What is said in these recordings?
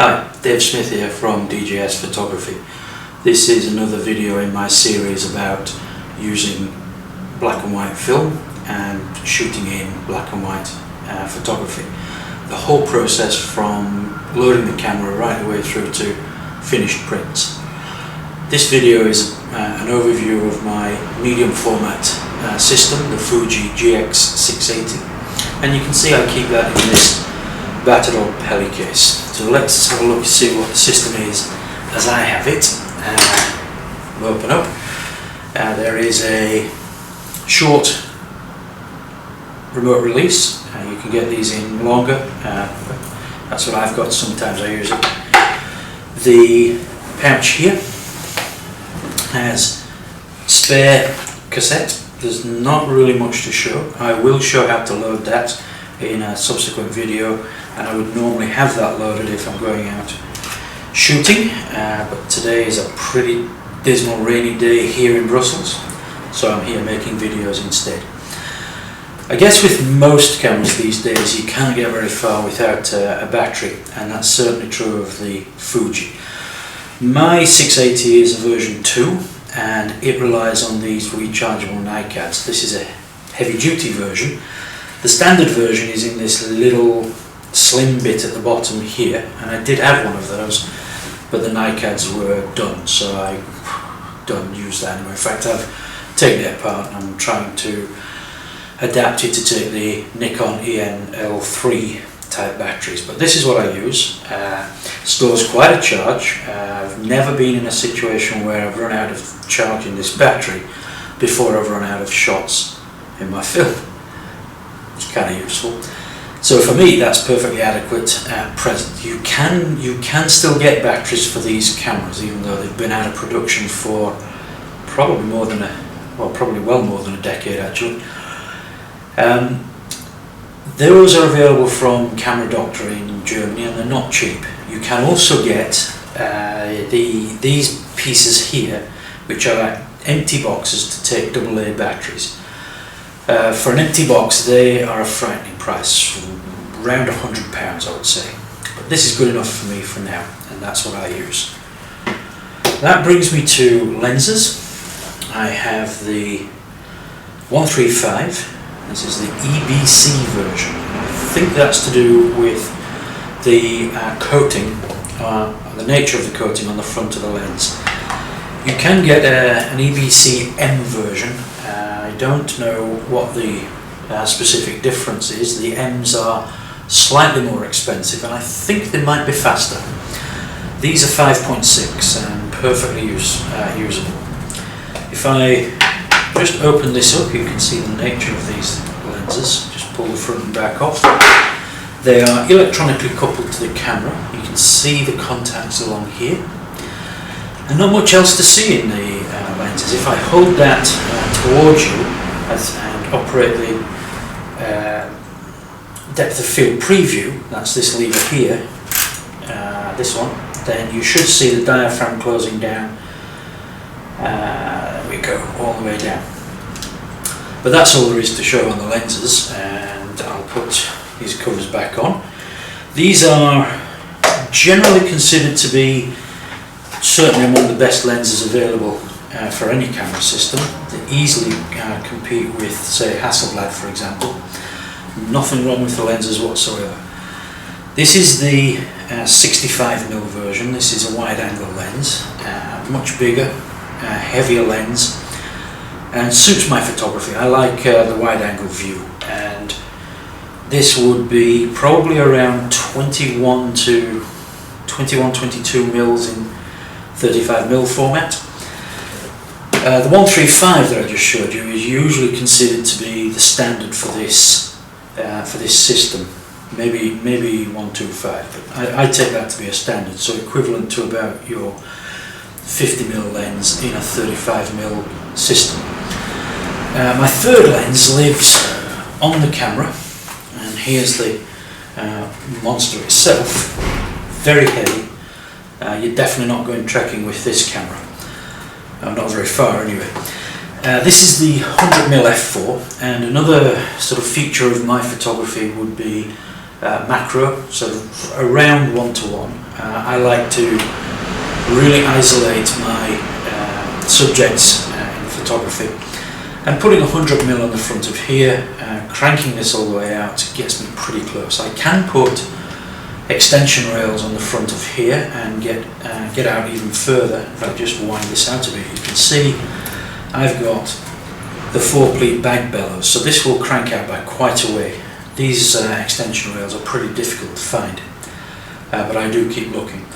Hi, Dave Smith here from DJS Photography. This is another video in my series about using black and white film and shooting in black and white photography. The whole process from loading the camera right the way through to finished prints. This video is an overview of my medium format system, the Fuji GX680, and you can see I keep that in this battered old Pelly case. So let's have a look and see what the system is as I have it. We'll open up. There is a short remote release. You can get these in longer. That's what I've got. Sometimes I use it. The pouch here has spare cassette. There's not really much to show. I will show how to load that in a subsequent video, and I would normally have that loaded if I'm going out shooting, but today is a pretty dismal rainy day here in Brussels, so I'm here making videos instead. I guess with most cameras these days you can't get very far without a battery, and that's certainly true of the Fuji. My 680 is a version 2 and it relies on these rechargeable NiCads. This is a heavy duty version. The standard version is in this little slim bit at the bottom here, and I did have one of those, but the NiCads were done, so I don't use that anymore. In fact, I've taken it apart and I'm trying to adapt it to take the Nikon EN-L3 type batteries, but this is what I use. Stores quite a charge. I've never been in a situation where I've run out of charge in this battery before I've run out of shots in my film. It's kind of useful. So for me that's perfectly adequate at present. You can still get batteries for these cameras even though they've been out of production for probably well more than a decade actually. Those are available from Camera Doctor in Germany and they're not cheap. You can also get these pieces here, which are empty boxes to take AA batteries. For an empty box they are a frightening price, around £100 I would say, but this is good enough for me for now, and that's what I use. That brings me to lenses. I have the 135, this is the EBC version. I think that's to do with the coating, the nature of the coating on the front of the lens. You can get an EBC M version. I don't know what the specific difference is. The M's are slightly more expensive and I think they might be faster. These are 5.6 and perfectly usable. If I just open this up, you can see the nature of these lenses. Just pull the front and back off. They are electronically coupled to the camera. You can see the contacts along here. And not much else to see in the lenses. If I hold that towards you and operate the depth of field preview, that's this lever here, this one, then you should see the diaphragm closing down. There we go, all the way down. But that's all there is to show on the lenses, and I'll put these covers back on. These are generally considered to be certainly among the best lenses available for any camera system. They easily compete with, say, Hasselblad for example. Nothing wrong with the lenses whatsoever. This is the 65mm version. This is a wide angle lens, much bigger, heavier lens, and suits my photography. I like the wide angle view, and this would be probably around 21 to 22 mils in 35mm format. The 135 that I just showed you is usually considered to be the standard for this system. Maybe 125, but I take that to be a standard, so equivalent to about your 50mm lens in a 35mm system. My third lens lives on the camera, and here's the monster itself. Very heavy. You're definitely not going trekking with this camera. Not very far anyway. This is the 100mm f4, and another sort of feature of my photography would be macro, so around 1:1. I like to really isolate my subjects in photography, and putting 100mm on the front of here, cranking this all the way out gets me pretty close. I can put extension rails on the front of here and get out even further. If I just wind this out a bit, you can see I've got the 4-pleat bag bellows, so this will crank out by quite a way. These extension rails are pretty difficult to find, but I do keep looking,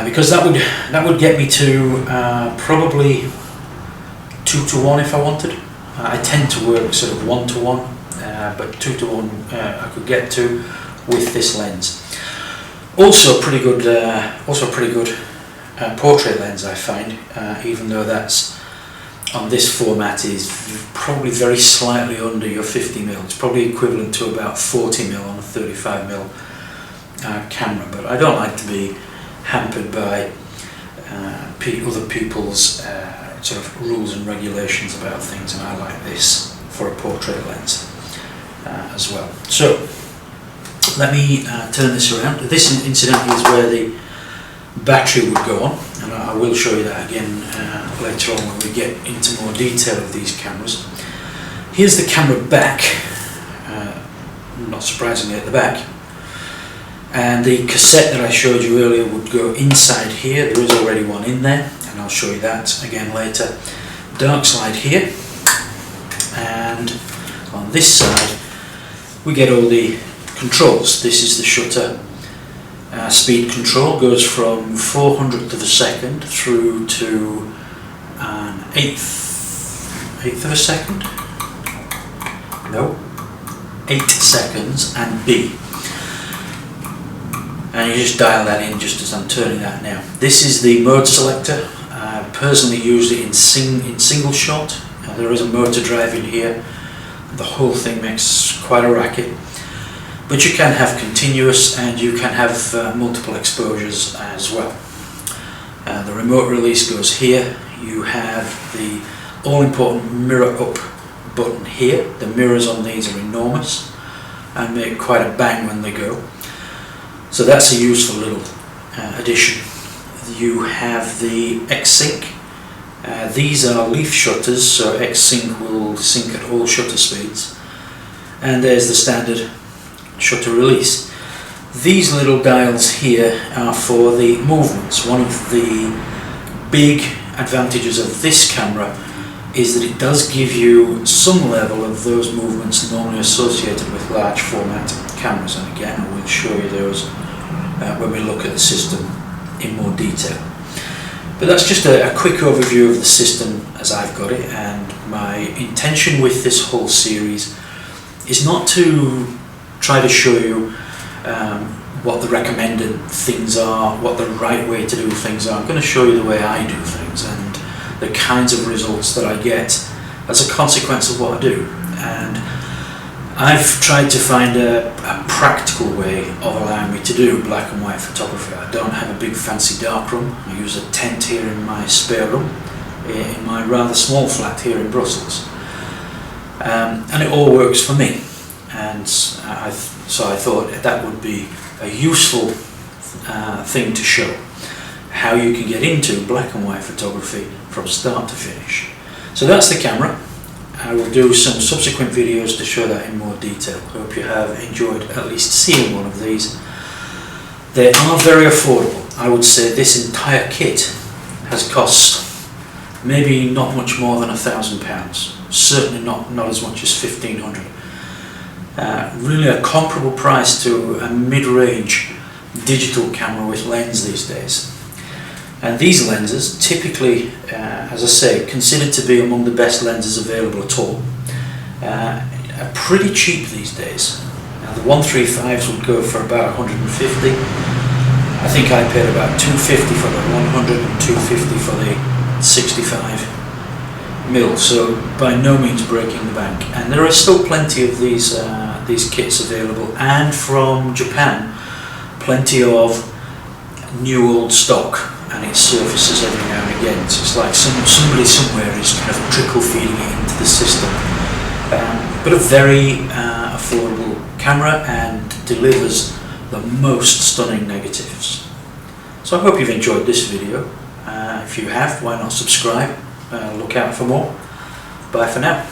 because that would get me to probably 2:1 if I wanted. I tend to work sort of 1:1, but 2:1 I could get to with this lens. Also pretty good portrait lens, I find, even though that's on this format is probably very slightly under your 50mm. It's probably equivalent to about 40mm on a 35mm camera, but I don't like to be hampered by other people's sort of rules and regulations about things, and I like this for a portrait lens as well. So let me turn this around. This incidentally is where the battery would go on, and I will show you that again later on when we get into more detail of these cameras. Here's the camera back, not surprisingly at the back, and the cassette that I showed you earlier would go inside here. There is already one in there, and I'll show you that again later. Dark slide here, and on this side we get all the controls. This is the shutter speed control, goes from 400th of a second through to an eighth of a second. No, 8 seconds and B. And you just dial that in just as I'm turning that now. This is the mode selector. I personally use it in single shot. There is a motor drive in here. The whole thing makes quite a racket. But you can have continuous, and you can have multiple exposures as well. The remote release goes here. You have the all-important mirror up button here. The mirrors on these are enormous and make quite a bang when they go. So that's a useful little addition. You have the X-Sync. These are leaf shutters, so X-Sync will sync at all shutter speeds. And there's the standard shutter release. These little dials here are for the movements. One of the big advantages of this camera is that it does give you some level of those movements normally associated with large format cameras, and again I will show you those when we look at the system in more detail. But that's just a quick overview of the system as I've got it, and my intention with this whole series is not to try to show you what the recommended things are, what the right way to do things are. I'm going to show you the way I do things and the kinds of results that I get as a consequence of what I do. And I've tried to find a practical way of allowing me to do black and white photography. I don't have a big fancy darkroom. I use a tent here in my spare room, in my rather small flat here in Brussels. And it all works for me. And so I thought that would be a useful thing to show, how you can get into black and white photography from start to finish. So that's the camera. I will do some subsequent videos to show that in more detail. Hope you have enjoyed at least seeing one of these. They are very affordable. I would say this entire kit has cost maybe not much more than £1,000. Certainly not as much as 1,500. Really a comparable price to a mid-range digital camera with lens these days. And these lenses, typically, as I say, considered to be among the best lenses available at all, are pretty cheap these days. Now, the 135s would go for about 150. I think I paid about 250 for the 100 and 250 for the 65mm, so by no means breaking the bank. And there are still plenty of these kits available, and from Japan, plenty of new old stock. And it surfaces every now and again, so it's like somebody somewhere is kind of trickle feeding it into the system. But a very affordable camera and delivers the most stunning negatives. So I hope you've enjoyed this video. If you have, why not subscribe? Look out for more. Bye for now.